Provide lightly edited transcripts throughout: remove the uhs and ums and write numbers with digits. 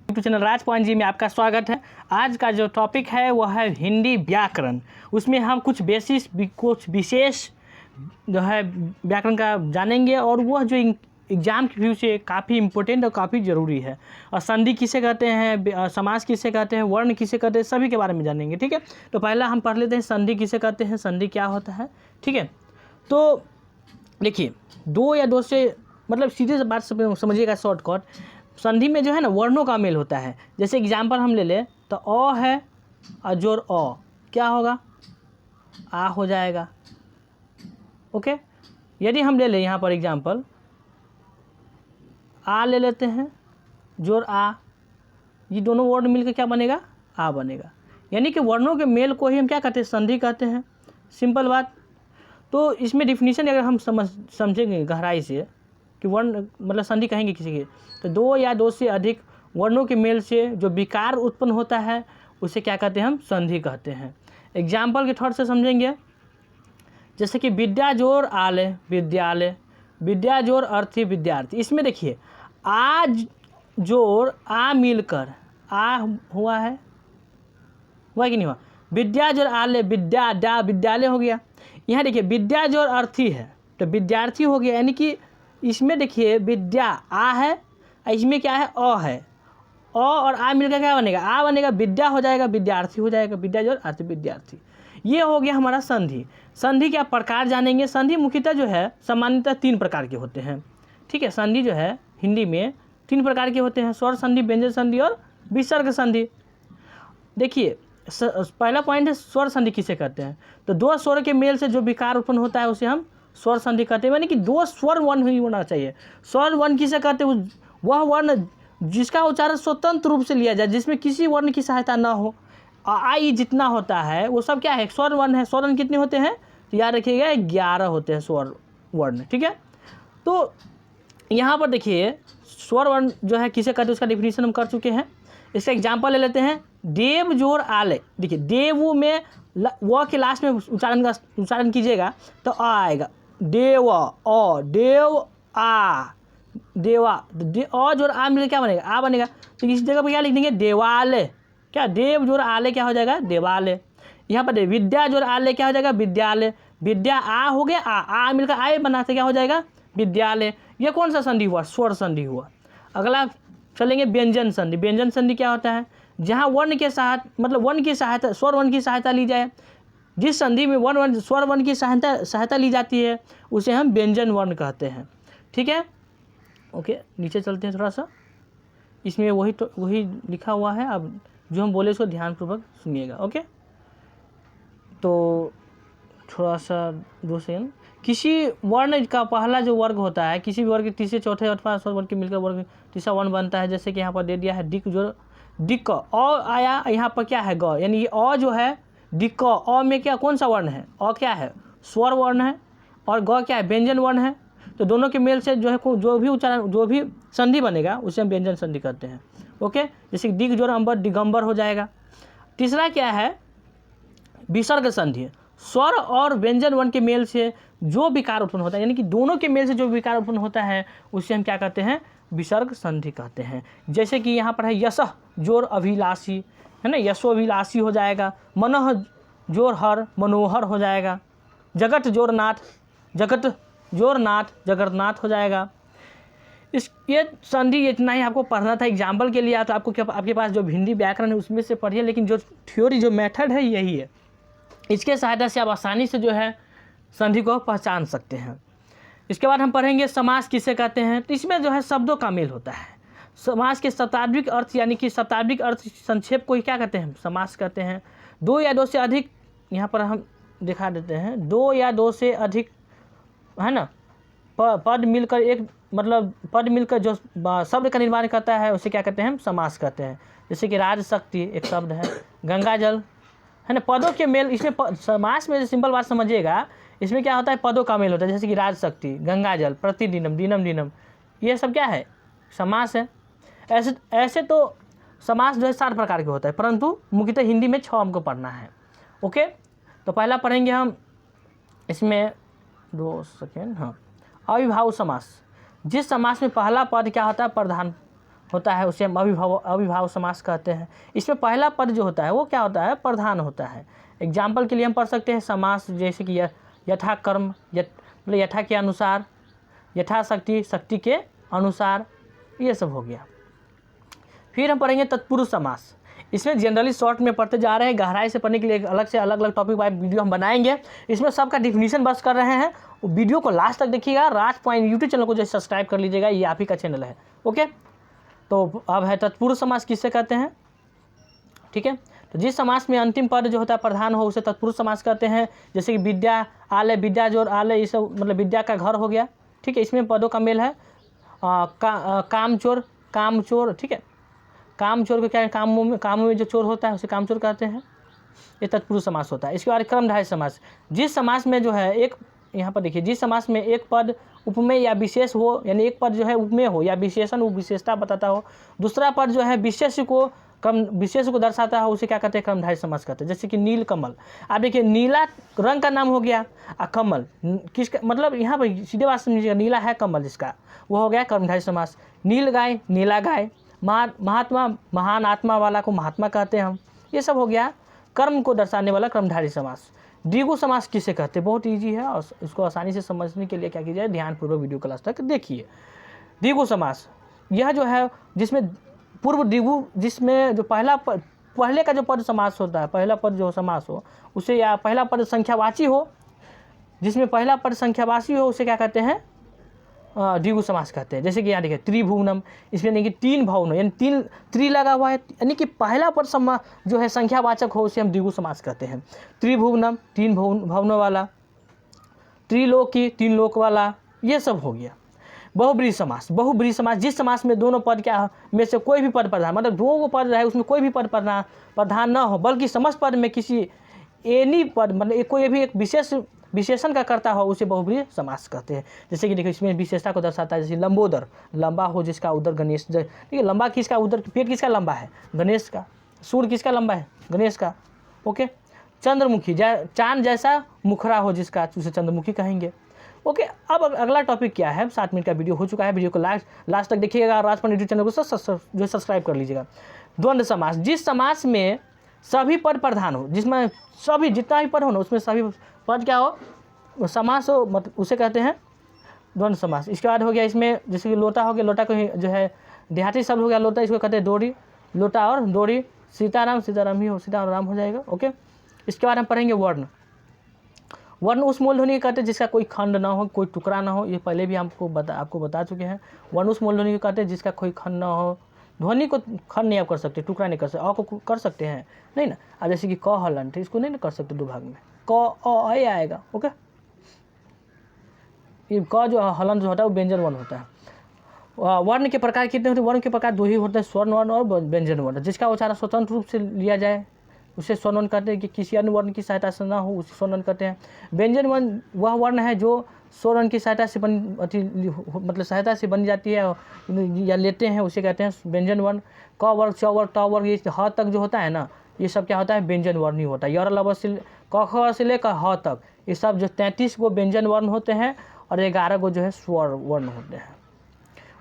YouTube channel राज point जी में आपका स्वागत है। आज का जो टॉपिक है वो है हिंदी व्याकरण। उसमें हम कुछ विशेष जो है व्याकरण का जानेंगे और वह जो एग्ज़ाम के व्यू से काफ़ी इम्पोर्टेंट और काफ़ी ज़रूरी है। और संधि किसे कहते हैं, समास किसे कहते हैं, वर्ण किसे कहते हैं, सभी के बारे में जानेंगे। ठीक है, तो पहला हम पढ़ लेते हैं संधि किसे कहते हैं, संधि क्या होता है। ठीक है, तो देखिए दो या दो से मतलब सीधे से बात समझिएगा शॉर्टकट। संधि में जो है ना वर्णों का मेल होता है। जैसे एग्जाम्पल हम ले लें तो अ है, अजोर अ क्या होगा, आ हो जाएगा। ओके, यदि हम ले लें यहाँ पर एग्जाम्पल आ ले लेते हैं, जोर आ, ये दोनों वर्ड मिलकर क्या बनेगा, आ बनेगा। यानी कि वर्णों के मेल को ही हम क्या कहते हैं, संधि कहते हैं। सिंपल बात। तो इसमें डिफिनीशन अगर हम समझेंगे गहराई से कि वर्ण मतलब संधि कहेंगे किसी के, तो दो या दो से अधिक वर्णों के मेल से जो विकार उत्पन्न होता है उसे क्या कहते हैं, हम संधि कहते हैं। एग्जाम्पल के थोड़ा से समझेंगे, जैसे कि विद्या जोर आले विद्यालय, विद्या जोर अर्थी विद्यार्थी। इसमें देखिए आज जोर आ मिलकर आ हुआ है, हुआ कि नहीं हुआ। विद्या जोर आले विद्या डा विद्यालय हो गया। यहाँ देखिए विद्या जोर अर्थी है तो विद्यार्थी हो गया। यानी कि इसमें देखिए विद्या आ है, इसमें क्या है अ है, अ और आ मिलकर क्या बनेगा, आ बनेगा, विद्या हो जाएगा, विद्यार्थी हो जाएगा, विद्या जोर अर्थी विद्यार्थी। ये हो गया हमारा संधि। संधि के प्रकार जानेंगे। संधि मुख्यतः जो है सामान्यतः 3 प्रकार के होते हैं। ठीक है, संधि जो है हिंदी में 3 प्रकार के होते हैं, स्वर संधि, व्यंजन संधि और विसर्ग संधि। देखिए पहला पॉइंट है स्वर संधि किसे कहते हैं, तो दो स्वर के मेल से जो विकार उत्पन्न होता है उसे हम स्वर संधि कहते हैं। यानी कि दो स्वर वर्ण ही होना चाहिए। स्वर वर्ण किसे कहते हैं, वह वर्ण जिसका उच्चारण स्वतंत्र रूप से लिया जाए, जिसमें किसी वर्ण की सहायता ना हो। आई जितना होता है वो सब क्या है, स्वर वर्ण है। स्वर वर्ण कितने होते हैं, तो याद रखिएगा 11 होते हैं स्वर वर्ण। ठीक है, तो यहाँ पर देखिए स्वर वर्ण जो है किसे कहते हैं उसका डिफिनीशन हम कर चुके हैं। इसका एग्जाम्पल ले लेते हैं, देव जोर आले। देखिए देव में व के लास्ट में उच्चारण कीजिएगा तो आ आएगा, देव अ, देव आ, देवा। अ जोर आ मिलकर क्या बनेगा, आ बनेगा। तो इस जगह पर क्या लिख देंगे, देवालय। क्या, देव जोर आले क्या हो जाएगा, देवालय। यहाँ पर विद्या जोर आले क्या हो जाएगा, विद्यालय। विद्या आ हो गया, आ मिलकर आए बनाते क्या हो जाएगा, विद्यालय। ये कौन सा संधि हुआ, स्वर संधि हुआ। अगला चलेंगे व्यंजन संधि। व्यंजन संधि क्या होता है, जहाँ वर्ण के साथ मतलब वर्ण की सहायता, स्वर वर्ण की सहायता ली जाए। जिस संधि में वर्ण स्वर वर्ण की सहायता ली जाती है उसे हम व्यंजन वर्ण कहते हैं। ठीक है, ओके, नीचे चलते हैं थोड़ा सा। इसमें वही लिखा हुआ है, अब जो हम बोले उसको ध्यानपूर्वक सुनिएगा। ओके, तो थोड़ा सा 2 सेकंड। किसी वर्ण का पहला जो वर्ग होता है, किसी भी वर्ग के तीसरे चौथे अथवा स्वर वर्ग के मिलकर वर्ग तीसरा वर्ण बनता है। जैसे कि यहाँ पर दे दिया है डिक, जो डिक अ आया, यहाँ पर क्या है ग, यानी ये अ जो है डिक, अ में क्या कौन सा वर्ण है, अ क्या है स्वर वर्ण है और ग क्या है व्यंजन वर्ण है। तो दोनों के मेल से जो है जो भी उच्चारण जो भी संधि बनेगा उसे हम व्यंजन संधि कहते हैं। ओके, जैसे दिग जोर अंबर दिगंबर हो जाएगा। तीसरा क्या है, विसर्ग संधि। स्वर और व्यंजन वर्ण के मेल से जो विकार उत्पन्न होता है, यानी कि दोनों के मेल से जो विकार उत्पन्न होता है उसे हम क्या कहते हैं, विसर्ग संधि कहते हैं। जैसे कि यहाँ पर है यशः जोर अभिलाषी, है ना, यशोभिलाषी हो जाएगा। मनः जोर हर, मनोहर हो जाएगा। जगत जोर नाथ, जगत जोर नाथ, जगन्नाथ हो जाएगा। ये संधि इतना ही आपको पढ़ना था एग्जाम्पल के लिए। तो आपको क्या, आपके पास जो हिंदी व्याकरण है उसमें से पढ़िए, लेकिन जो थ्योरी जो मेथड है यही है। इसके सहायता से आप आसानी से जो है संधि को पहचान सकते हैं। इसके बाद हम पढ़ेंगे समास किसे कहते हैं। तो इसमें जो है शब्दों का मेल होता है। समास के शब्दात्मक अर्थ, यानी कि शब्दात्मक अर्थ संक्षेप को ही क्या कहते हैं, समास कहते हैं। दो या दो से अधिक, यहाँ पर हम दिखा देते हैं, दो या दो से अधिक, है ना, पद मिलकर एक मतलब पद मिलकर जो शब्द का निर्माण करता है उसे क्या कहते हैं, हम समास कहते हैं। जैसे कि राजशक्ति एक शब्द है, गंगा जल, है ना, पदों के मेल। इसमें समास में सिंपल बात समझिएगा, इसमें क्या होता है, पदों का मेल होता है। जैसे कि राजशक्ति, गंगा जल, प्रतिदिनम, दिनम दिनम, ये सब क्या है, समास है। ऐसे तो समास जो है 7 प्रकार के होता है, परंतु मुख्यतः हिंदी में 6 हमको पढ़ना है। ओके, तो पहला पढ़ेंगे हम इसमें 2 सेकेंड, हाँ, अविभाव समास। जिस समास में पहला पद क्या होता है, प्रधान होता है उसे हम अविभाव समास कहते हैं। इसमें पहला पद जो होता है वो क्या होता है, प्रधान होता है। एग्जाम्पल के लिए हम पढ़ सकते हैं समास, जैसे कि यथा कर्म, मतलब यथा के अनुसार, यथाशक्ति, शक्ति के अनुसार, ये सब हो गया। फिर हम पढ़ेंगे तत्पुरुष समास। इसमें जनरली शॉर्ट में पढ़ते जा रहे हैं, गहराई से पढ़ने के लिए अलग से अलग अलग टॉपिक वाइज वीडियो हम बनाएंगे। इसमें सबका डिफिनीशन बस कर रहे हैं, वीडियो को लास्ट तक देखिएगा। राज पॉइंट यूट्यूब चैनल को जो सब्सक्राइब कर लीजिएगा, ये आप ही का चैनल है। ओके, तो अब है तत्पुरुष समास किससे कहते हैं, ठीक है। तो जिस समास में अंतिम पद जो होता है प्रधान हो उसे तत्पुरुष समास कहते हैं। जैसे कि विद्या आलय, विद्या जोर आलय, ये सब मतलब विद्या का घर हो गया, ठीक है। इसमें पदों का मेल है। काम चोर, काम चोर, ठीक है। काम चोर को क्या है, कामों में जो चोर होता है उसे काम चोर कहते हैं। ये तत्पुरुष समास होता है। इसके बाद क्रमधारय समास। जिस समास में जो है एक, यहाँ पर देखिए, जिस समास में एक पद उपमेय या विशेष हो, यानी एक पद जो है उपमेय हो या विशेषण वो विशेषता बताता हो, दूसरा पद जो है विशेष को दर्शाता हो, उसे क्या कहते हैं, क्रमधारय समास कहते हैं। जैसे कि नील कमल, आप देखिए नीला रंग का नाम हो गया, कमल किसका, मतलब यहाँ पर सीधे बात समझिएगा, नीला है कमल जिसका, वो हो गया कर्मधारय समास। नील गाय, नीला गाय। महात्मा, महान आत्मा वाला को महात्मा कहते हैं हम। ये सब हो गया कर्म को दर्शाने वाला क्रमधारय समास। द्विगु समास किसे कहते हैं, बहुत ईजी है और इसको आसानी से समझने के लिए क्या कीजिए, ध्यानपूर्वक वीडियो क्लास तक देखिए। द्विगु समास यह जो है जिसमें पूर्व द्विगु, जिसमें जो पहले का जो पद समास होता है, पहला पद जो समास हो उसे, या पहला पद संख्यावाची हो, जिसमें पहला पद संख्यावाची हो उसे क्या कहते हैं, द्विगु समास कहते हैं। जैसे कि यहाँ देखिए त्रिभुवनम, इसमें नहीं कि तीन भवन, यानी तीन त्रि लगा हुआ है, यानी कि पहला पद जो है संख्यावाचक हो उसे हम द्विगु समास कहते हैं। त्रिभुवनम, तीन भवनों वाला। त्रिलोकी, तीन लोक वाला, ये सब हो गया। बहुब्रीहि समास, बहुब्रीहि समास जिस समास में दोनों पद क्या में से कोई भी पद प्रधान, मतलब दो पद रहे उसमें कोई भी पद प्रधान न हो, बल्कि समस्त पद में किसी एनी पद, मतलब कोई भी एक विशेषण का करता हो, उसे बहुब्रीहि समास कहते हैं। जैसे कि देखिए इसमें विशेषता को दर्शाता है, जैसे लंबोदर, लंबा हो जिसका उदर गणेश, ठीक है। लंबा किसका उदर, पेट किसका लंबा है, गणेश का। सूर्य किसका लंबा है, गणेश का। ओके। चंद्रमुखी, चांद जैसा मुखरा हो जिसका, उसे चंद्रमुखी कहेंगे। ओके। अब अगला टॉपिक क्या है, 7 मिनट का वीडियो हो चुका है, वीडियो को लास्ट तक देखिएगा। राजपन यूट्यूब चैनल को जो सब्सक्राइब कर लीजिएगा। द्वंद्व समास, जिस समास में सभी पद प्रधान हो, जिसमें सभी जितना भी पद हो ना उसमें सभी पद क्या हो, समास हो, मतलब उसे कहते हैं द्वंद्व समास। इसके बाद हो गया इसमें, जैसे कि लोटा हो गया, लोटा को जो है देहाती शब्द हो गया लोटा, इसको कहते हैं डोरी, लोटा और डोरी। सीताराम, सीताराम ही हो, सीताराम हो जाएगा। ओके। इसके बाद हम पढ़ेंगे वर्ण। वर्ण उस मूलध्वनि को कहते हैं जिसका कोई खंड ना हो, कोई टुकड़ा ना हो, ये पहले भी आपको बता चुके हैं। वर्ण उस मूलध्वनि को कहते हैं जिसका कोई खंड ना हो, ध्वनि को खंड नहीं आप कर सकते, टुकड़ा नहीं कर सकते। अ को कर सकते हैं नहीं ना, अब जैसे कि क हलन, इसको नहीं कर सकते दो भाग में, क अ आएगा। ओके। ये क जो हलन जो होता है वो व्यंजन वर्ण होता है। वर्ण के प्रकार कितने होते हैं, वर्ण के प्रकार दो ही होते हैं, स्वर्ण वर्ण और व्यंजन वर्ण। जिसका उच्चारण स्वतंत्र रूप से लिया जाए उसे स्वर्ण वर्ण कहते हैं, कि किसी अन्य वर्ण की सहायता से ना हो उसे स्वर्ण वर्ण कहते हैं। व्यंजन वर्ण वह वर्ण है जो स्वर्ण की सहायता से मतलब सहायता से बन जाती है या लेते हैं, उसे कहते हैं व्यंजन वर्ण। क वर्ग, च वर्ग, ट वर्ग, ये ह तक जो होता है ना, ये सब क्या होता है, व्यंजन वर्ण ही होता है। यर लव से क ख से लेकर ह तक ये सब जो 33 गो व्यंजन वर्ण होते हैं और 11 गो जो है स्वर वर्ण होते हैं।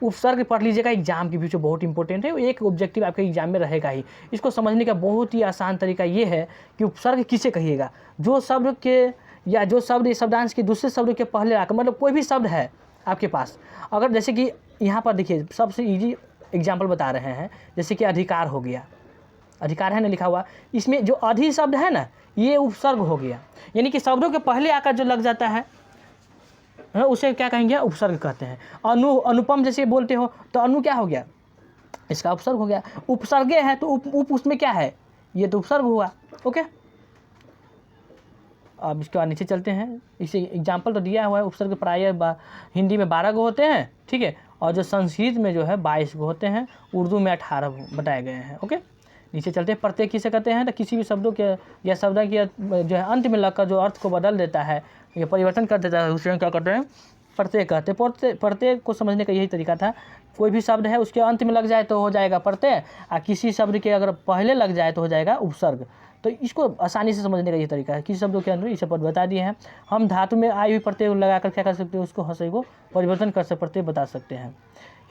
उपसर्ग पढ़ लीजिएगा, एग्जाम के पीछे बहुत इंपॉर्टेंट है, एक ऑब्जेक्टिव आपके एग्जाम में रहेगा ही। इसको समझने का बहुत ही आसान तरीका ये है कि उपसर्ग किसे कहिएगा, जो शब्द के या जो शब्द इस शब्दांश के दूसरे शब्द के पहले आकर, मतलब कोई भी शब्द है आपके पास, अगर जैसे कि यहाँ पर देखिए सबसे ईजी एग्जाम्पल बता रहे हैं, जैसे कि अधिकार हो गया, अधिकार है ना लिखा हुआ, इसमें जो अधि शब्द है ना ये उपसर्ग हो गया, यानी कि शब्दों के पहले आकर जो लग जाता है उसे क्या कहेंगे, उपसर्ग कहते हैं। अनुपम जैसे बोलते हो तो अनु क्या हो गया, इसका उपसर्ग हो गया। उपसर्गे है तो उप उसमें क्या है, ये तो उपसर्ग हुआ। ओके। अब इसके बाद नीचे चलते हैं, इसे एग्जाम्पल तो दिया हुआ है। उपसर्ग प्रायः हिंदी में 12 गो होते हैं, ठीक है, और जो संस्कृत में जो है 22 गो होते हैं, उर्दू में 18 बताए गए हैं। ओके। नीचे चलते हैं। प्रत्यय किसे कहते हैं, तो किसी भी शब्दों के या शब्द के जो है अंत में लगकर जो अर्थ को बदल देता है या परिवर्तन कर देता है उसे क्या कहते हैं, प्रत्यय कहते हैं। प्रत्यय को समझने का यही तरीका था, कोई भी शब्द है उसके अंत में लग जाए तो हो जाएगा प्रत्यय, और किसी शब्द के अगर पहले लग जाए तो हो जाएगा उपसर्ग। तो इसको आसानी से समझने का ये तरीका है। किसी शब्दों के अंदर ये सब बता दिए हैं। हम धातु में आई हुई प्रत्यय लगा कर क्या कर सकते हैं, उसको हंसई को परिवर्तन कर सकते, प्रत्यय बता सकते हैं।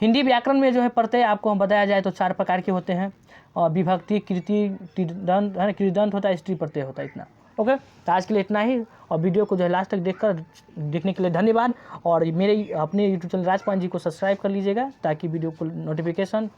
हिंदी व्याकरण में जो है प्रत्यय आपको हम बताया जाए तो 4 प्रकार के होते हैं, और विभक्ति, कृति, कृदंत है, कृदंत होता है, स्त्री प्रत्यय होता है, इतना। ओके, तो आज के लिए इतना ही, और वीडियो को जो है लास्ट तक देखने के लिए धन्यवाद। और मेरे अपने यूट्यूब चैनल राजपाल जी को सब्सक्राइब कर लीजिएगा ताकि वीडियो को नोटिफिकेशन